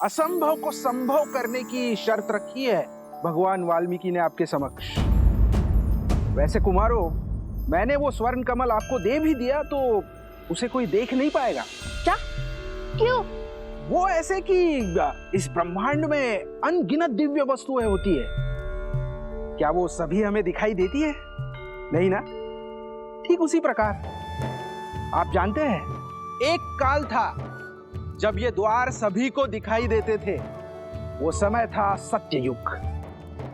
असंभव को संभव करने की शर्त रखी है भगवान वाल्मीकि ने आपके समक्ष। वैसे कुमारों, मैंने वो स्वर्ण कमल आपको दे भी दिया तो उसे कोई देख नहीं पाएगा। क्या? क्यों? वो ऐसे कि इस ब्रह्मांड में अनगिनत दिव्य वस्तुएं होती है, क्या वो सभी हमें दिखाई देती है? नहीं ना? ठीक उसी प्रकार आप जानते हैं, एक काल था जब ये द्वार सभी को दिखाई देते थे। वो समय था सत्ययुग।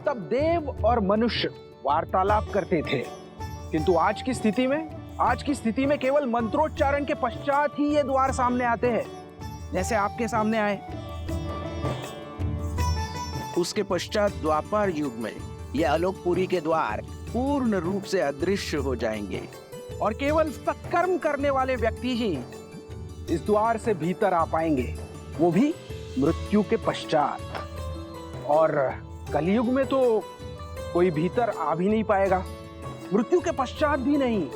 तब देव और मनुष्य वार्तालाप करते थे, किंतु आज की स्थिति में केवल मंत्रोच्चारण के पश्चात ही ये द्वार सामने आते हैं, जैसे आपके सामने आए। उसके पश्चात द्वापर युग में ये आलोकपुरी के द्वार पूर्ण रूप से अदृश्य हो जाएंगे और केवल सत्कर्म करने वाले व्यक्ति ही इस द्वार से भीतर आ पाएंगे, वो भी मृत्यु के पश्चात। और कलयुग में तो कोई भीतर आ भी नहीं पाएगा, मृत्यु के पश्चात भी नहीं।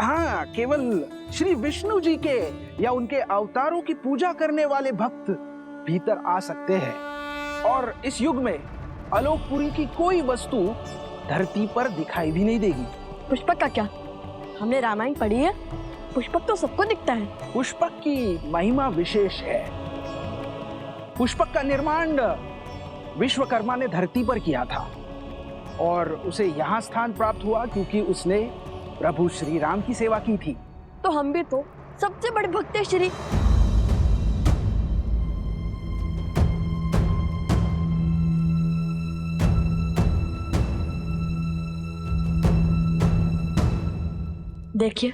हाँ, केवल श्री विष्णु जी के या उनके अवतारों की पूजा करने वाले भक्त भीतर आ सकते हैं। और इस युग में आलोकपुरी की कोई वस्तु धरती पर दिखाई भी नहीं देगी। पुष्पक का क्या? हमने रामायण पढ़ी है, पुष्पक तो सबको दिखता है। पुष्पक की महिमा विशेष है। पुष्पक का निर्माण विश्वकर्मा ने धरती पर किया था और उसे यहाँ स्थान प्राप्त हुआ क्योंकि उसने प्रभु श्री राम की सेवा की थी। तो हम भी तो सबसे बड़े भक्त हैं श्री। देखिए,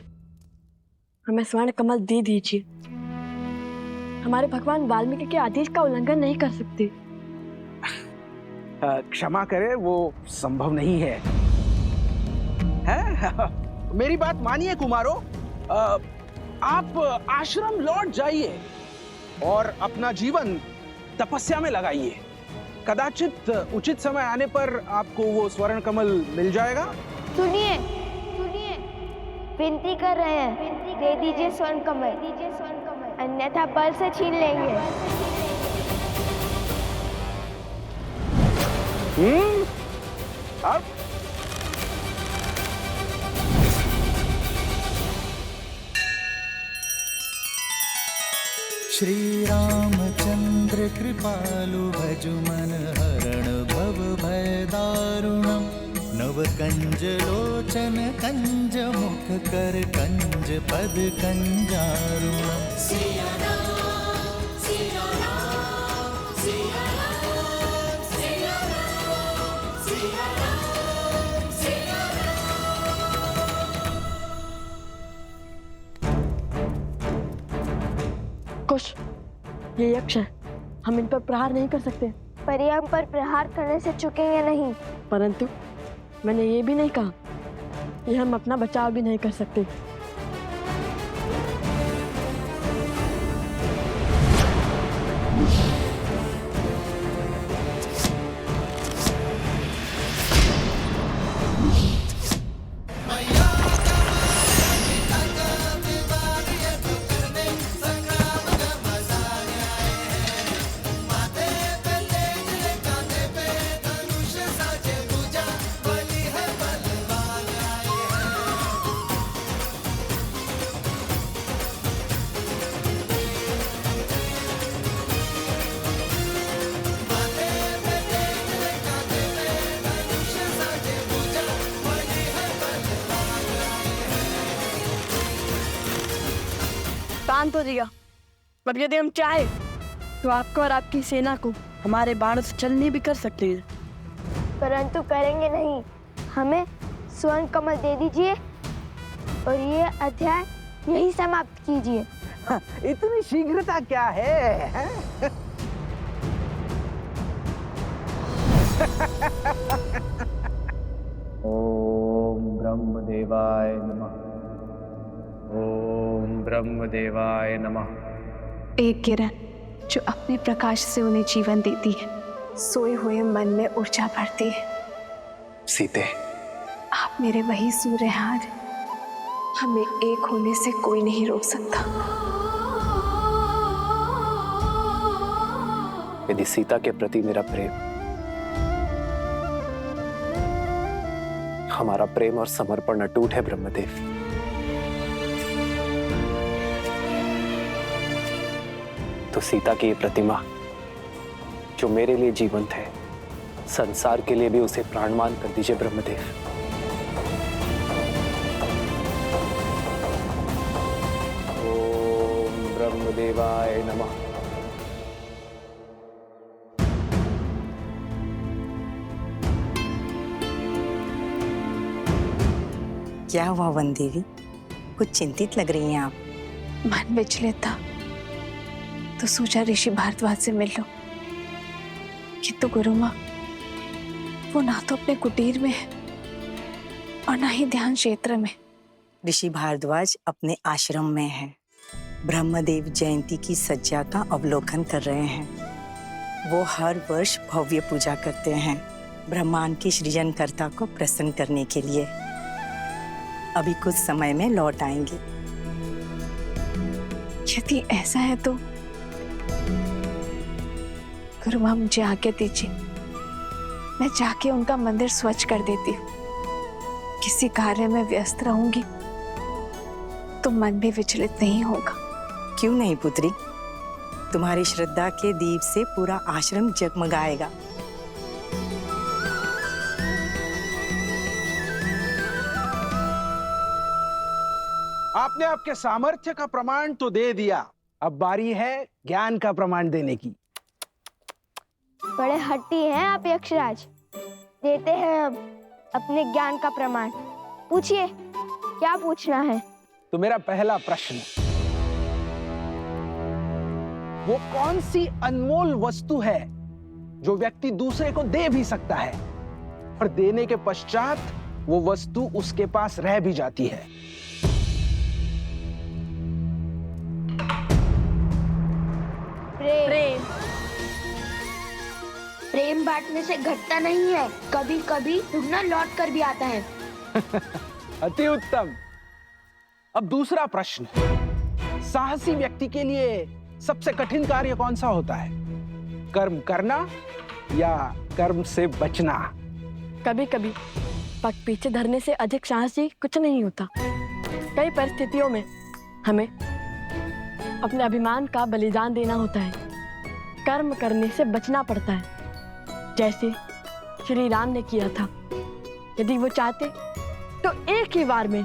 हमें स्वर्ण कमल दे दीजिए। हमारे भगवान वाल्मीकि के आदेश का उल्लंघन नहीं कर सकते। क्षमा करें, वो संभव नहीं है। मेरी बात मानिए कुमारों, आप आश्रम लौट जाइए और अपना जीवन तपस्या में लगाइए। कदाचित उचित समय आने पर आपको वो स्वर्ण कमल मिल जाएगा। सुनिए, विनती कर रहे हैं, दे दीजिए स्वर्ण कमल, अन्यथा बल से छीन लेंगे। अब श्री रामचंद्र कृपालु भजु मन हरण भव भय दारुणम् नव कंज लोचन कंज मुख कर कंज पद कंजारुणम्। सिया राम, सिया राम, सिया राम, सिया राम, सिया राम, सिया राम। कुश, ये यक्ष है, हम इन पर प्रहार नहीं कर सकते। पर ये हम पर प्रहार करने से चुकेंगे नहीं। परंतु मैंने ये भी नहीं कहा, ये हम अपना बचाव भी नहीं कर सकते। शांत हो जाइए। अब यदि हम चाहे तो आपको और आपकी सेना को हमारे बाणों से चलनी भी कर सकते हैं, परंतु करेंगे नहीं। हमें स्वर्ण कमल दे दीजिए और ये अध्याय यही समाप्त कीजिए। इतनी शीघ्रता क्या है? ओम ब्रह्मदेवाय नमः। ओम ब्रह्मदेवाय नमः। एक किरण जो अपने प्रकाश से उन्हें जीवन देती है, सोए हुए मन में ऊर्जा भरती है। सीते, आप मेरे वही सूर्य हैं, हमें एक होने से कोई नहीं रोक सकता। यदि सीता के प्रति मेरा प्रेम, हमारा प्रेम और समर्पण अटूट है ब्रह्मदेव, तो सीता की ये प्रतिमा जो मेरे लिए जीवंत है, संसार के लिए भी उसे प्राणवान कर दीजिए ब्रह्मदेव। ओम ब्रह्मदेवाय नमः। क्या हुआ वन देवी, कुछ चिंतित लग रही हैं आप? मन विचलित था तो सोचा ऋषि भारद्वाज से मिल लो, किंतु गुरु माँ, वो ना तो अपने कुटीर में है और ना ही ध्यान क्षेत्र में। ऋषि भारद्वाज अपने आश्रम में है, ब्रह्मदेव जयंती की सज्जा का अवलोकन कर रहे हैं। वो हर वर्ष भव्य पूजा करते हैं ब्रह्मांड के सृजनकर्ता को प्रसन्न करने के लिए। अभी कुछ समय में लौट आएंगे। यदि ऐसा है तो गुरु माँ, मुझे आज्ञा दीजिए, मैं जाके उनका मंदिर स्वच्छ कर देती हूँ। किसी कार्य में व्यस्त रहूंगी तो मन भी विचलित नहीं होगा। क्यों नहीं पुत्री, तुम्हारी श्रद्धा के दीप से पूरा आश्रम जगमगाएगा। आपने आपके सामर्थ्य का प्रमाण तो दे दिया, अब बारी है ज्ञान का प्रमाण देने की। बड़े हट्टी हैं आप यक्षराज, देते हैं अब अपने ज्ञान का प्रमाण। पूछिए, क्या पूछना है? तो मेरा पहला प्रश्न, वो कौन सी अनमोल वस्तु है जो व्यक्ति दूसरे को दे भी सकता है और देने के पश्चात वो वस्तु उसके पास रह भी जाती है? प्रेम। प्रेम बांटने से घटता नहीं है, कभी कभी दुगना लौट कर भी आता है। अति उत्तम। अब दूसरा प्रश्न, साहसी व्यक्ति के लिए सबसे कठिन कार्य कौन सा होता है? कर्म करना या कर्म से बचना? कभी कभी पग पीछे धरने से अधिक साहसी कुछ नहीं होता। कई परिस्थितियों में हमें अपने अभिमान का बलिदान देना होता है, कर्म करने से बचना पड़ता है, जैसे श्री राम ने किया था। यदि वो चाहते तो एक ही बार में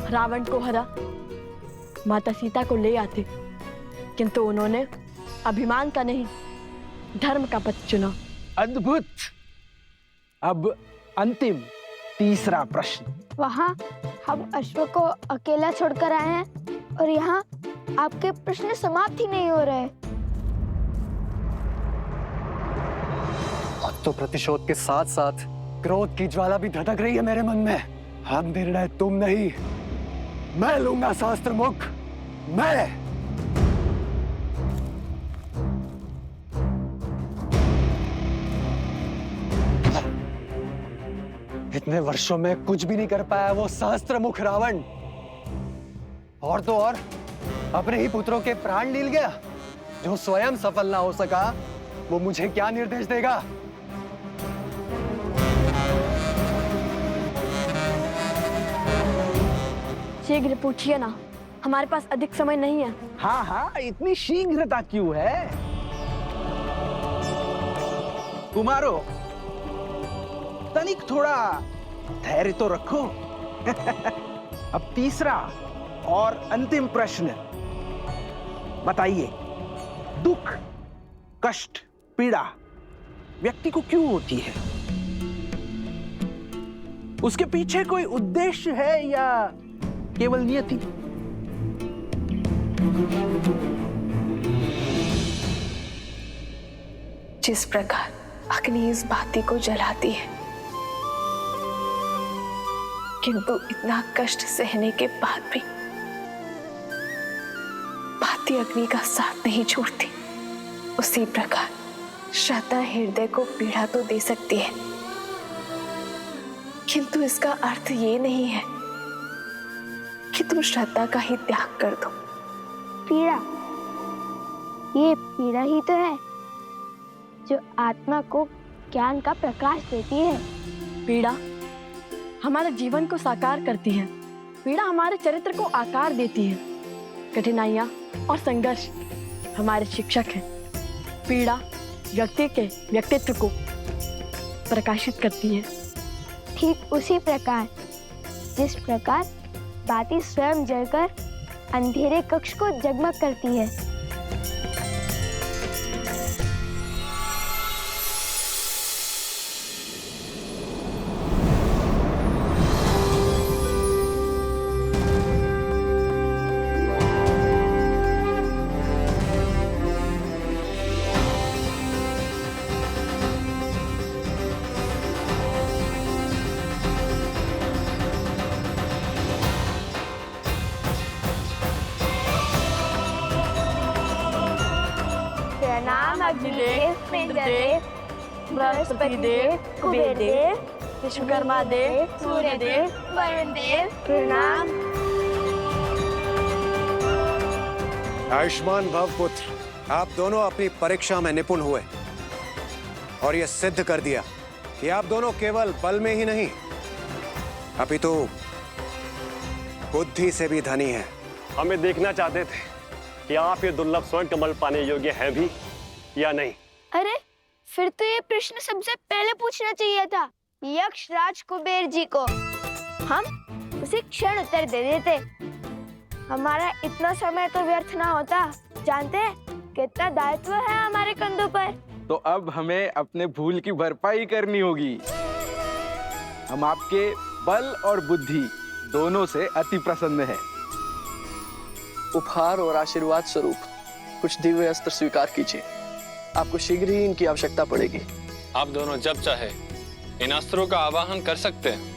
रावण को हरा माता सीता को ले आते, किंतु उन्होंने अभिमान का नहीं, धर्म का पथ चुना। अद्भुत। अब अंतिम तीसरा प्रश्न। वहाँ हम अश्व को अकेला छोड़कर आए हैं और यहाँ आपके प्रश्न समाप्त ही नहीं हो रहे। अब तो प्रतिशोध के साथ साथ क्रोध की ज्वाला भी धधक रही है मेरे मन में। हम निर्णय तुम नहीं, मैं लूंगा शास्त्र मुख, मैं। इतने वर्षों में कुछ भी नहीं कर पाया वो शास्त्र मुख रावण, और तो और अपने ही पुत्रों के प्राण लील गया। जो स्वयं सफल ना हो सका वो मुझे क्या निर्देश देगा? शीघ्र पूछिए ना, हमारे पास अधिक समय नहीं है। हाँ हाँ, इतनी शीघ्रता क्यों है? कुमारो, तनिक थोड़ा धैर्य तो रखो। अब तीसरा और अंतिम प्रश्न बताइए, दुख, कष्ट, पीड़ा व्यक्ति को क्यों होती है? उसके पीछे कोई उद्देश्य है या केवल नियति? जिस प्रकार अग्नि इस बाती को जलाती है, किंतु इतना कष्ट सहने के बाद भी बाती अग्नि का साथ नहीं छोड़ती, उसी प्रकार श्रद्धा हृदय को पीड़ा तो दे सकती है, किंतु इसका अर्थ ये नहीं है कि तुम श्रद्धा का ही त्याग कर दो। पीड़ा, ये पीड़ा ही तो है जो आत्मा को ज्ञान का प्रकाश देती है। पीड़ा हमारे जीवन को साकार करती है। पीड़ा हमारे चरित्र को आकार देती है। कठिनाइयाँ और संघर्ष हमारे शिक्षक हैं। पीड़ा व्यक्ति के व्यक्तित्व को प्रकाशित करती है। ठीक उसी प्रकार जिस प्रकार बाती स्वयं जलकर अंधेरे कक्ष को जगमग करती है। प्रणाम अग्निदेव, इंद्रदेव, बृहस्पति देव, कुबेर देव, विश्वकर्मा देव, सूर्य देव, वरुण देव, प्रणाम। आयुष्मान भव पुत्र, आप दोनों अपनी परीक्षा में निपुण हुए और ये सिद्ध कर दिया कि आप दोनों केवल बल में ही नहीं अपितु बुद्धि से भी धनी हैं। हमें देखना चाहते थे कि आप ये दुर्लभ स्वर्ण कमल पाने योग्य है भी या नहीं। अरे फिर तो ये प्रश्न सबसे पहले पूछना चाहिए था यक्ष राज कुबेर जी को। हम उसी क्षण उत्तर दे देते। हमारा इतना समय तो व्यर्थ ना होता। जानते हैं कितना दायित्व है हमारे कंधों पर। तो अब हमें अपने भूल की भरपाई करनी होगी। हम आपके बल और बुद्धि दोनों से अति प्रसन्न हैं। उपहार और आशीर्वाद स्वरूप कुछ दिव्य अस्त्र स्वीकार कीजिए। आपको शीघ्र ही इनकी आवश्यकता पड़ेगी। आप दोनों जब चाहे इन अस्त्रों का आवाहन कर सकते हैं।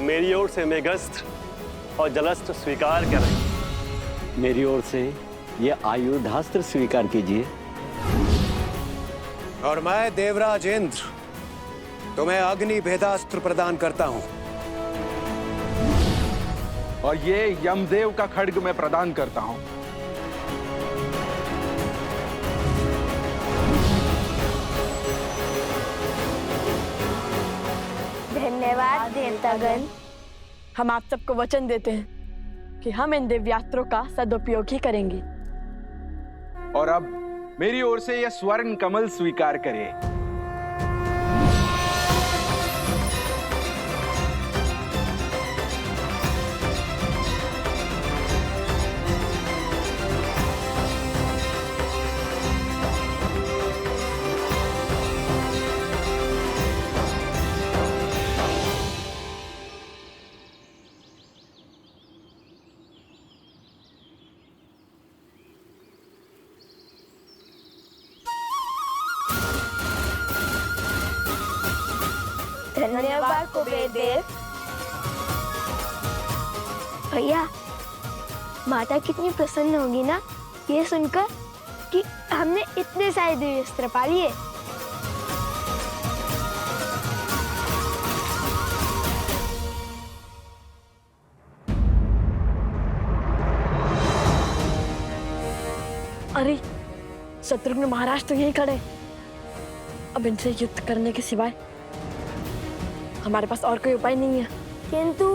मेरी ओर से मेघस्त्र और जलस्त्र स्वीकार करें। मेरी ओर से ये आयुधास्त्र स्वीकार कीजिए। और मैं देवराज इंद्र तुम्हें अग्नि भेदास्त्र प्रदान करता हूं। और ये यमदेव का खड्ग मैं प्रदान करता हूं। धन्यवाद देवतागण। हम आप सबको वचन देते हैं कि हम इन दिव्यास्त्रों का सदुपयोग ही करेंगे। और अब मेरी ओर से यह स्वर्ण कमल स्वीकार करें। धन्यवाद कुबेर देव। भैया, माता कितनी प्रसन्न होगी ना ये सुनकर कि हमने इतने सारे दिव्य अस्त्र पा लिए। अरे शत्रुघ्न महाराज तो यहीं खड़े। अब इनसे युद्ध करने के सिवाय हमारे पास और कोई उपाय नहीं है। किंतु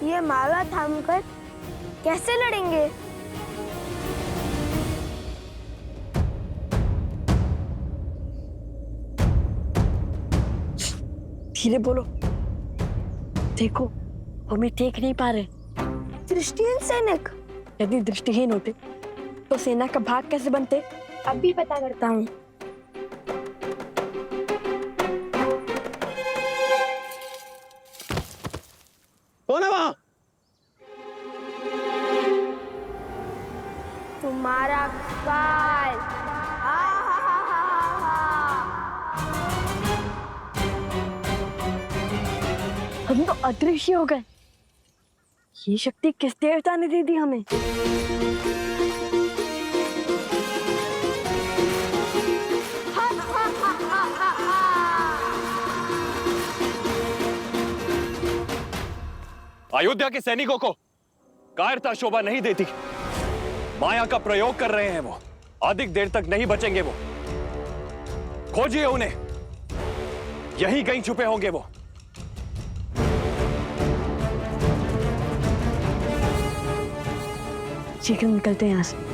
ये माला थामकर कैसे लड़ेंगे? धीरे बोलो। देखो, हम ही देख नहीं पा रहे। दृष्टिहीन सैनिक? यदि दृष्टिहीन होते तो सेना का भाग कैसे बनते? अभी पता करता हूँ। कौन है वहां? तुम्हारा काल। हम तो अदृश्य हो गए। ये शक्ति किस देवता ने दे दी हमें? अयोध्या के सैनिकों को कायरता शोभा नहीं देती। माया का प्रयोग कर रहे हैं वो, अधिक देर तक नहीं बचेंगे वो। खोजिए उन्हें, यहीं कहीं छुपे होंगे वो। शीघ्र निकलते हैं यहाँ से।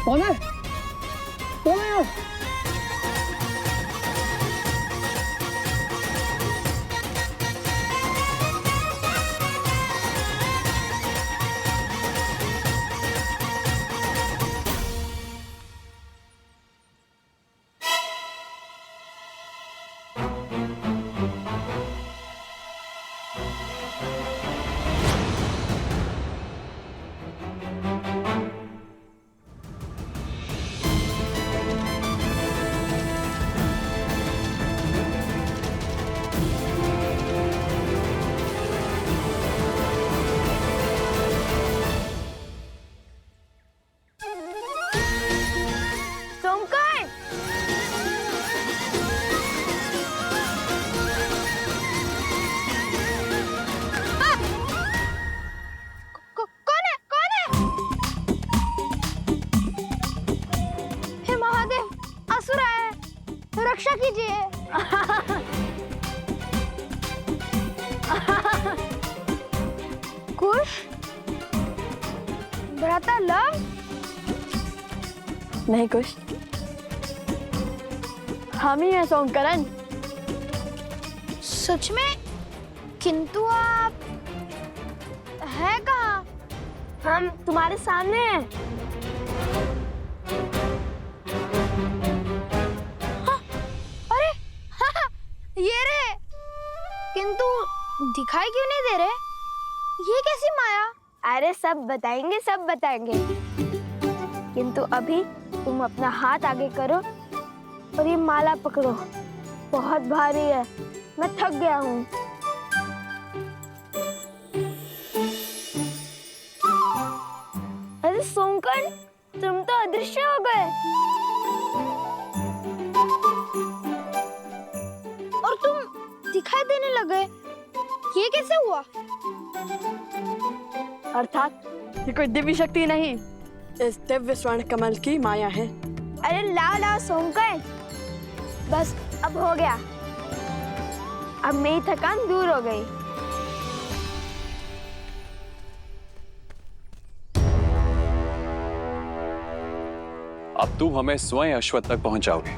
कौन है? कौन है? रक्षा कीजिए। कुश, भ्राता लव? नहीं कुश, हम ही हैं सोमकरण। सच में? किंतु आप है कहाँ? हम तुम्हारे सामने हैं। ये रे, किंतु दिखाई क्यों नहीं दे रहे? ये कैसी माया? अरे सब बताएंगे, सब बताएंगे। किंतु अभी तुम अपना हाथ आगे करो और ये माला पकड़ो। बहुत भारी है, मैं थक गया हूँ। अरे सोमकर्ण, तुम तो अदृश्य हो गए। दिखाई देने लगे, ये कैसे हुआ? अर्थात ये कोई दिव्य शक्ति नहीं, इस दिव्य स्वर्ण कमल की माया है। अरे लाओ लाओ सोमकर्ण, बस अब हो गया। अब मेरी थकान दूर हो गई। अब तुम हमें स्वयं अश्वत्थ तक पहुंचाओगे।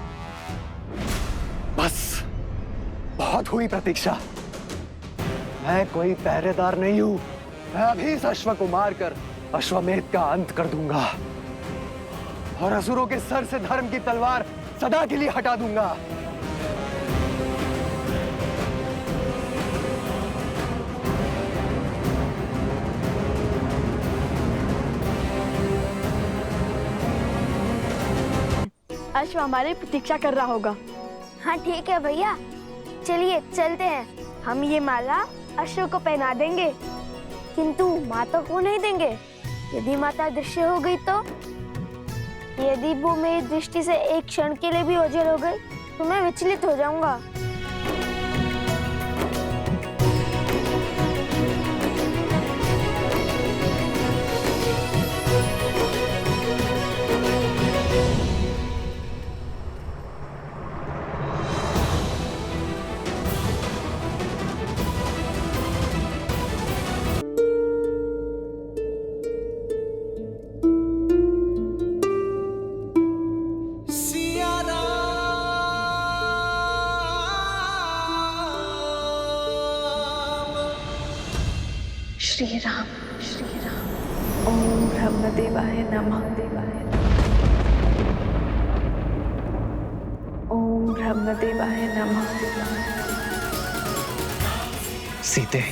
बस बहुत हुई प्रतीक्षा। मैं कोई पहरेदार नहीं हूं। मैं अभी इस अश्व को मारकर अश्वमेध का अंत कर दूंगा और असुरों के सर से धर्म की तलवार सदा के लिए हटा दूंगा। अश्व हमारी प्रतीक्षा कर रहा होगा। हाँ ठीक है भैया, चलिए चलते हैं। हम ये माला अश्व को पहना देंगे, किंतु माता को नहीं देंगे। यदि माता दृश्य हो गई तो? यदि वो मेरी दृष्टि से एक क्षण के लिए भी ओझल हो गई तो मैं विचलित हो जाऊंगा। श्री राम, श्री राम। ओम ब्रह्मदेवाय नमः। ओम ब्रह्मदेवाय नमः। सीते,